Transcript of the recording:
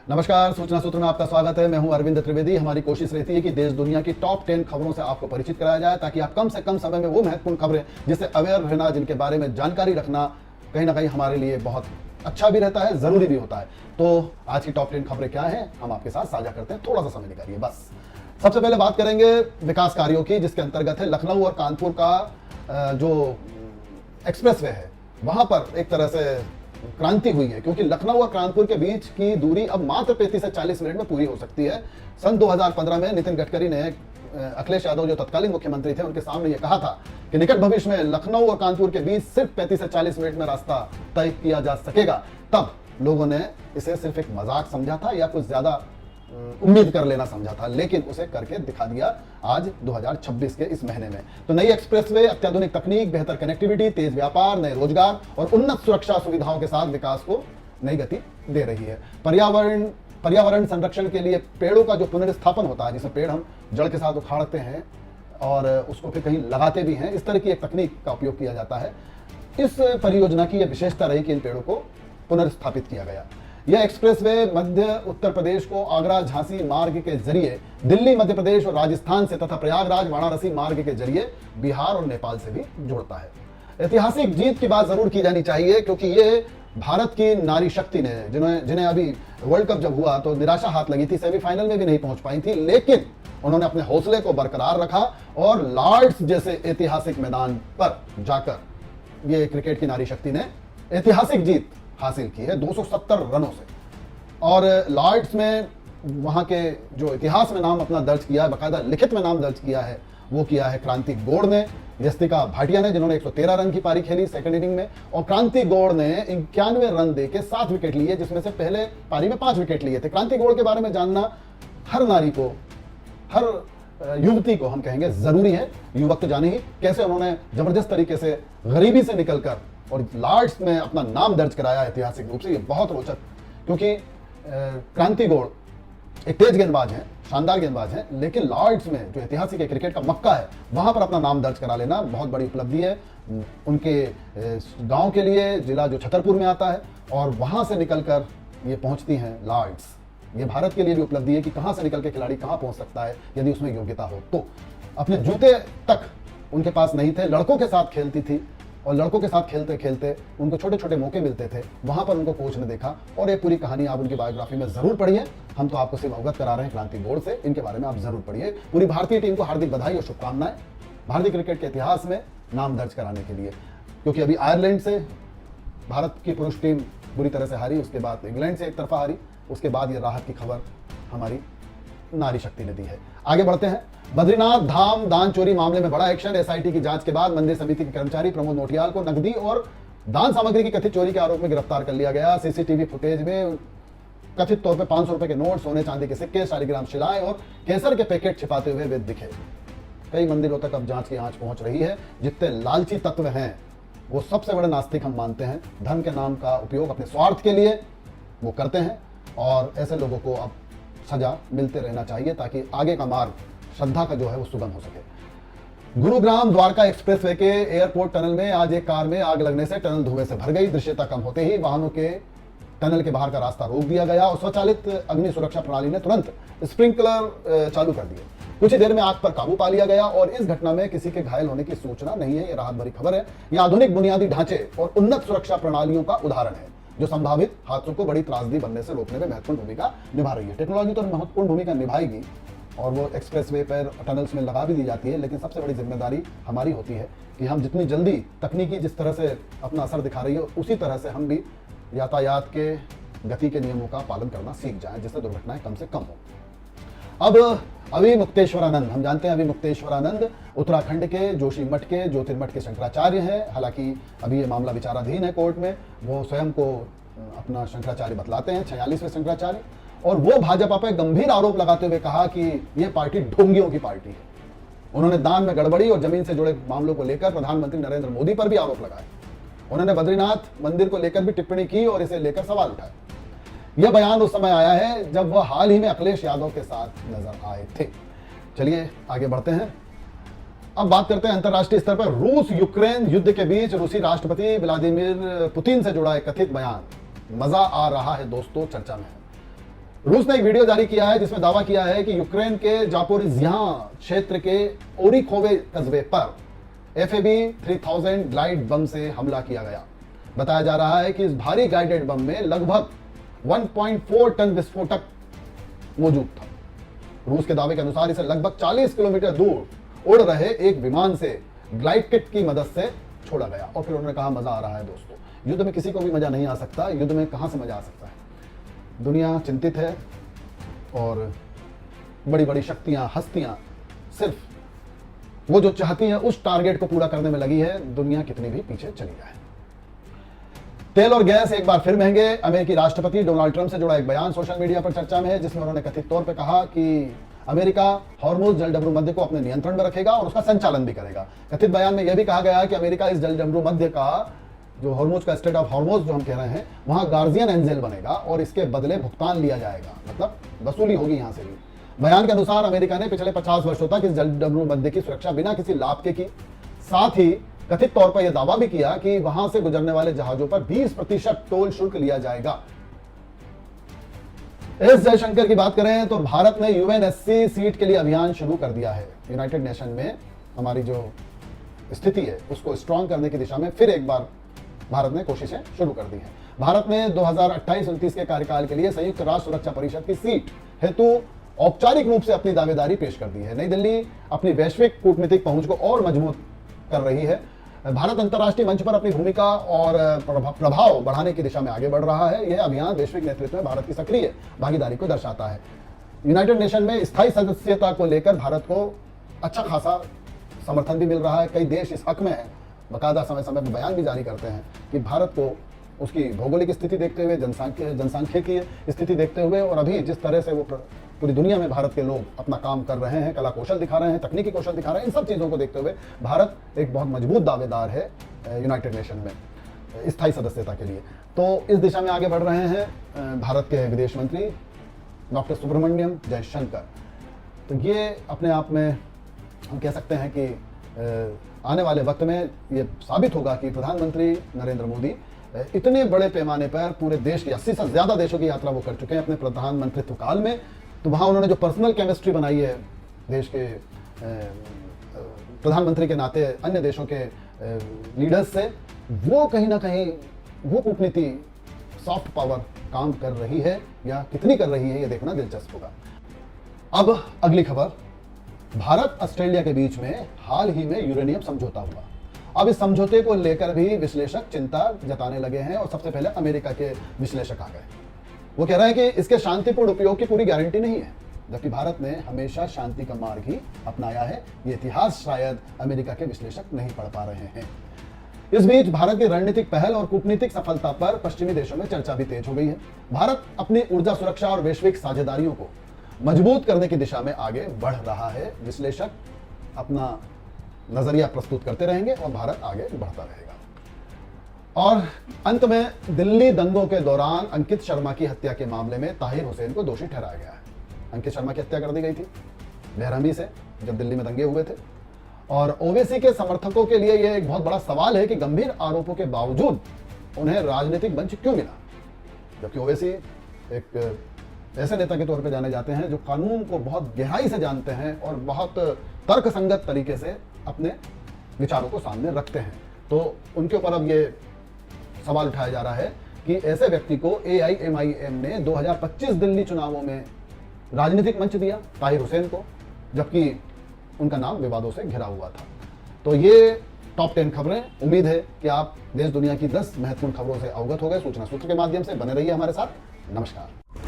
नमस्कार, सूचना सूत्र में आपका स्वागत है। मैं हूं अरविंद त्रिवेदी। हमारी कोशिश रहती है कि देश दुनिया की टॉप 10 खबरों से आपको परिचित कराया जाए, ताकि आप कम से कम समय में वो महत्वपूर्ण खबरें जिससे अवेयर रहना, जिनके बारे में जानकारी रखना कहीं ना कहीं हमारे लिए बहुत अच्छा भी रहता है, जरूरी भी होता है। तो आज की टॉप 10 खबरें क्या हैं, हम आपके साथ साझा करते हैं। थोड़ा सा समय निकालिए बस। सबसे पहले बात करेंगे विकास कार्यों की, जिसके अंतर्गत है लखनऊ और कानपुर का जो एक्सप्रेसवे है, वहां पर एक तरह से क्रांति हुई है, क्योंकि लखनऊ और कानपुर के बीच की दूरी अब मात्र 35 से 40 मिनट में पूरी हो सकती है। सन 2015 में नितिन गडकरी ने अखिलेश यादव जो तत्कालीन मुख्यमंत्री थे, उनके सामने यह कहा था कि निकट भविष्य में लखनऊ और कानपुर के बीच सिर्फ 35 से 40 मिनट में रास्ता तय किया जा सकेगा। तब लोगों ने इसे सिर्फ एक मजाक समझा था या कुछ ज्यादा उम्मीद कर लेना समझा था, लेकिन उसे करके दिखा दिया आज 2026 के इस महीने में। तो नई एक्सप्रेसवे अत्याधुनिक तकनीक, बेहतर कनेक्टिविटी, तेज व्यापार, नए रोजगार और उन्नत सुरक्षा सुविधाओं के साथ विकास को नई गति दे रही है। पर्यावरण संरक्षण के लिए पेड़ों का जो पुनर्स्थापन होता है, जिसमें पेड़ हम जड़ के साथ उखाड़ते हैं और उसको फिर कहीं लगाते भी हैं, इस तरह की एक तकनीक का उपयोग किया जाता है। इस परियोजना की यह विशेषता रही कि इन पेड़ों को पुनर्स्थापित किया गया। यह एक्सप्रेसवे मध्य उत्तर प्रदेश को आगरा झांसी मार्ग के जरिए दिल्ली, मध्य प्रदेश और राजस्थान से तथा प्रयागराज वाराणसी मार्ग के जरिए बिहार और नेपाल से भी जोड़ता है। ऐतिहासिक जीत की बात जरूर की जानी चाहिए, क्योंकि ये भारत की नारी शक्ति ने, जिन्हें अभी वर्ल्ड कप जब हुआ तो निराशा हाथ लगी थी, सेमीफाइनल में भी नहीं पहुंच पाई थी, लेकिन उन्होंने अपने हौसले को बरकरार रखा और लॉर्ड्स जैसे ऐतिहासिक मैदान पर जाकर ये क्रिकेट की नारी शक्ति ने ऐतिहासिक जीत हासिल की है 270 रनों से। और लॉर्ड्स में वहां के जो इतिहास में नाम अपना दर्ज किया है, बाकायदा लिखित में नाम दर्ज किया है, वो किया है क्रांति गौड़ ने, यस्तिका भाटिया ने, जिन्होंने 113 रन की पारी खेली सेकंड इनिंग में, और क्रांति गौड़ ने 91 रन देके 7 विकेट लिए, जिसमें से पहले पारी में 5 विकेट लिए थे। क्रांति गौड़ के बारे में जानना हर नारी को, हर युवती को हम कहेंगे जरूरी है। युवक तो जाने ही कैसे उन्होंने जबरदस्त तरीके से गरीबी से निकलकर और लॉर्ड्स में अपना नाम दर्ज कराया ऐतिहासिक रूप से। ये बहुत रोचक, क्योंकि क्रांति गौड़ एक तेज गेंदबाज हैं, शानदार गेंदबाज हैं, लेकिन लॉर्ड्स में जो ऐतिहासिक क्रिकेट का मक्का है, वहां पर अपना नाम दर्ज करा लेना बहुत बड़ी उपलब्धि है उनके गांव के लिए, जिला जो छतरपुर में आता है, और वहां से निकलकर ये पहुंचती हैं लॉर्ड्स। ये भारत के लिए भी उपलब्धि है कि कहां से निकल के खिलाड़ी कहां पहुंच सकता है यदि उसमें योग्यता हो तो। अपने जूते तक उनके पास नहीं थे, लड़कों के साथ खेलती थी, और लड़कों के साथ खेलते खेलते उनको छोटे छोटे मौके मिलते थे, वहां पर उनको कोच ने देखा। और ये पूरी कहानी आप उनकी बायोग्राफी में जरूर पढ़िए। हम तो आपको सिर्फ अवगत करा रहे हैं क्रांति गौड़ से, इनके बारे में आप जरूर पढ़िए। पूरी भारतीय टीम को हार्दिक बधाई और शुभकामनाएं भारतीय क्रिकेट के इतिहास में नाम दर्ज कराने के लिए, क्योंकि अभी आयरलैंड से भारत की पुरुष टीम बुरी तरह से हारी, उसके बाद इंग्लैंड से एक तरफा हारी, उसके बाद ये राहत की खबर हमारी नारी शक्ति ने दी है। आगे बढ़ते हैं। बद्रीनाथ धाम दान चोरी मामले में बड़ा एक्शन। एसआईटी की जांच के बाद मंदिर समिति के कर्मचारी प्रमोद नोटियाल को नकदी और दान सामग्री की कथित चोरी के आरोप में गिरफ्तार कर लिया गया। सीसीटीवी फुटेज में कथित तौर पर 500 रुपए के नोट, सोने चांदी के सिक्के, शालिग्राम शिलाएं और केसर के पैकेट छिपाते हुए वे दिखे। कई मंदिरों तक अब जांच की आंच पहुंच रही है। जितने लालची तत्व हैं वो सबसे बड़े नास्तिक हम मानते हैं। धर्म के नाम का उपयोग अपने स्वार्थ के लिए वो करते हैं, और ऐसे लोगों को अब सजा मिलते रहना चाहिए, ताकि आगे का मार्ग श्रद्धा का जो है वो सुगम हो सके। गुरुग्राम द्वारका एक्सप्रेसवे के एयरपोर्ट टनल में आज एक कार में आग लगने से टनल धुएं से भर गई। दृश्यता कम होते ही वाहनों के टनल के बाहर का रास्ता रोक दिया गया और स्वचालित अग्नि सुरक्षा प्रणाली ने तुरंत स्प्रिंकलर चालू कर दिए। कुछ ही देर में आग पर काबू पा लिया गया और इस घटना में किसी के घायल होने की सूचना नहीं है। यह राहत भरी खबर है। यह आधुनिक बुनियादी ढांचे और उन्नत सुरक्षा प्रणालियों का उदाहरण है, जो संभावित हादसों को बड़ी त्रासदी बनने से रोकने में महत्वपूर्ण भूमिका निभा रही है। टेक्नोलॉजी तो महत्वपूर्ण भूमिका निभाएगी और वो एक्सप्रेसवे पर टनल्स में लगा भी दी जाती है, लेकिन सबसे बड़ी जिम्मेदारी हमारी होती है कि हम जितनी जल्दी तकनीकी जिस तरह से अपना असर दिखा रही है, उसी तरह से हम भी यातायात के गति के नियमों का पालन करना सीख जाएं, जिससे दुर्घटनाएं कम से कम हो। अब अभी मुक्तेश्वरानंद, हम जानते हैं अभी मुक्तेश्वरानंद उत्तराखंड के जोशी मठ के ज्योतिर्मठ के शंकराचार्य हैं। हालांकि अभी ये मामला विचाराधीन है कोर्ट में। वो स्वयं को अपना शंकराचार्य बतलाते हैं, 46वें शंकराचार्य, और वो भाजपा पर गंभीर आरोप लगाते हुए कहा कि यह पार्टी ढोंगियों की पार्टी है। उन्होंने दान में गड़बड़ी और जमीन से जुड़े मामलों को लेकर प्रधानमंत्री नरेंद्र मोदी पर भी आरोप लगाए। उन्होंने बद्रीनाथ मंदिर को लेकर भी टिप्पणी की और इसे लेकर सवाल उठाए। यह बयान उस समय आया है जब वह हाल ही में अखिलेश यादव के साथ नजर आए थे। चलिए आगे बढ़ते हैं। अब बात करते हैं अंतर्राष्ट्रीय स्तर पर रूस यूक्रेन युद्ध के बीच रूसी राष्ट्रपति व्लादिमीर पुतिन से जुड़ा एक कथित बयान। मजा आ रहा है दोस्तों, चर्चा में है। रूस ने एक वीडियो जारी किया है जिसमें दावा किया है कि यूक्रेन के जापोरिज्या क्षेत्र के ओरिखोवे कस्बे पर FAB 3000 ग्लाइड बम से हमला किया गया। बताया जा रहा है कि इस भारी गाइडेड बम में लगभग 1.4 टन विस्फोटक मौजूद था। रूस के दावे के अनुसार इसे लगभग 40 किलोमीटर दूर उड़ रहे एक विमान से ग्लाइड किट की मदद से छोड़ा गया। और फिर उन्होंने कहा मजा आ रहा है दोस्तों, युद्ध में किसी को भी मजा नहीं आ सकता, युद्ध में कहां से मजा आ सकता है। दुनिया चिंतित है और बड़ी बड़ी शक्तियां, हस्तियां सिर्फ वो जो चाहती हैं उस टारगेट को पूरा करने में लगी है, दुनिया कितनी भी पीछे चली जाए। तेल और गैस एक बार फिर महंगे। अमेरिकी राष्ट्रपति डोनाल्ड ट्रंप से जुड़ा एक बयान सोशल मीडिया पर चर्चा में है, जिसमें उन्होंने कथित तौर पर कहा कि अमेरिका हॉर्मुज जलडमरू मध्य को अपने नियंत्रण में रखेगा और उसका संचालन भी करेगा। कथित बयान में यह भी कहा गया है कि अमेरिका इस जलडमरू मध्य का जो हॉर्मुज का स्टेट ऑफ हॉर्मुज जो हम कह रहे हैं वहां गार्जियन एंजेल बनेगा और इसके बदले भुगतान लिया जाएगा, मतलब वसूली होगी यहां से भी। बयान के अनुसार अमेरिका ने पिछले 50 वर्षों तक इस जलडमरू मध्य की सुरक्षा बिना किसी लाभ के की। साथ ही कथित तौर पर यह दावा भी किया कि वहां से गुजरने वाले जहाजों पर 20% टोल शुल्क लिया जाएगा। एस जयशंकर की बात करें तो भारत ने UNSC सीट के लिए अभियान शुरू कर दिया है। यूनाइटेड नेशन में हमारी जो स्थिति है उसको स्ट्रांग करने की दिशा में फिर एक बार भारत ने कोशिशें शुरू कर दी हैं। भारत ने 2028-29 के कार्यकाल के लिए संयुक्त राष्ट्र सुरक्षा परिषद की सीट हेतु औपचारिक रूप से अपनी दावेदारी पेश कर दी है। नई दिल्ली अपनी वैश्विक कूटनीतिक पहुंच को और मजबूत कर रही है। भारत अंतर्राष्ट्रीय मंच पर अपनी भूमिका और प्रभाव बढ़ाने की दिशा में आगे बढ़ रहा है। यह अभियान वैश्विक नेतृत्व में भारत की सक्रिय भागीदारी को दर्शाता है। यूनाइटेड नेशन में स्थायी सदस्यता को लेकर भारत को अच्छा खासा समर्थन भी मिल रहा है। कई देश इस हक में है, बाकायदा समय समय पर बयान भी जारी करते हैं कि भारत को उसकी भौगोलिक स्थिति देखते हुए, जनसांख्यिकीय स्थिति देखते हुए और अभी जिस तरह से वो पूरी दुनिया में भारत के लोग अपना काम कर रहे हैं, कला कौशल दिखा रहे हैं, तकनीकी कौशल दिखा रहे हैं, इन सब चीज़ों को देखते हुए भारत एक बहुत मजबूत दावेदार है यूनाइटेड नेशन में स्थायी सदस्यता के लिए। तो इस दिशा में आगे बढ़ रहे हैं भारत के विदेश मंत्री डॉक्टर सुब्रमण्यम जयशंकर। तो ये अपने आप में हम कह सकते हैं कि आने वाले वक्त में ये साबित होगा कि प्रधानमंत्री नरेंद्र मोदी इतने बड़े पैमाने पर पूरे देश की 80 से ज़्यादा देशों की यात्रा वो कर चुके हैं अपने प्रधानमंत्रित्व काल में। तो वहाँ उन्होंने जो पर्सनल केमिस्ट्री बनाई है देश के प्रधानमंत्री के नाते अन्य देशों के लीडर्स से, वो कहीं ना कहीं वो कूटनीति सॉफ्ट पावर काम कर रही है या कितनी कर रही है, ये देखना दिलचस्प होगा। अब अगली खबर, भारत ऑस्ट्रेलिया के बीच में हाल ही में यूरेनियम समझौता हुआ। अब इस समझौते को लेकर भी विश्लेषक चिंता जताने लगे हैं और सबसे पहले अमेरिका के विश्लेषक आ गए। वो कह रहे हैं कि इसके शांतिपूर्ण उपयोग की पूरी गारंटी नहीं है, जबकि भारत ने हमेशा शांति का मार्ग ही अपनाया है। ये इतिहास शायद अमेरिका के विश्लेषक नहीं पढ़ पा रहे हैं। इस बीच भारत की रणनीतिक पहल और कूटनीतिक सफलता पर पश्चिमी देशों में चर्चा भी तेज हो गई है। भारत अपनी ऊर्जा सुरक्षा और वैश्विक साझेदारियों को मजबूत करने की दिशा में आगे बढ़ रहा है। विश्लेषक अपना नजरिया प्रस्तुत करते रहेंगे और भारत आगे बढ़ता रहेगा। और अंत में दिल्ली दंगों के दौरान अंकित शर्मा की हत्या के मामले में ताहिर हुसैन को दोषी ठहराया गया है। अंकित शर्मा की हत्या कर दी गई थी बेरहमी से जब दिल्ली में दंगे हुए थे। और ओवैसी के समर्थकों के लिए यह एक बहुत बड़ा सवाल है कि गंभीर आरोपों के बावजूद उन्हें राजनीतिक मंच क्यों मिला, जबकि ओवैसी एक ऐसे नेता के तौर पे जाने जाते हैं जो कानून को बहुत गहराई से जानते हैं और बहुत तर्कसंगत तरीके से अपने विचारों को सामने रखते हैं। तो उनके ऊपर अब ये सवाल उठाया जा रहा है कि ऐसे व्यक्ति को AIMIM ने 2025 दिल्ली चुनावों में राजनीतिक मंच दिया, ताहिर हुसैन को, जबकि उनका नाम विवादों से घिरा हुआ था। तो ये टॉप 10 खबरें। उम्मीद है कि आप देश दुनिया की 10 महत्वपूर्ण खबरों से अवगत हो गए। सूचना सूत्र के माध्यम से बने रहिए हमारे साथ। नमस्कार।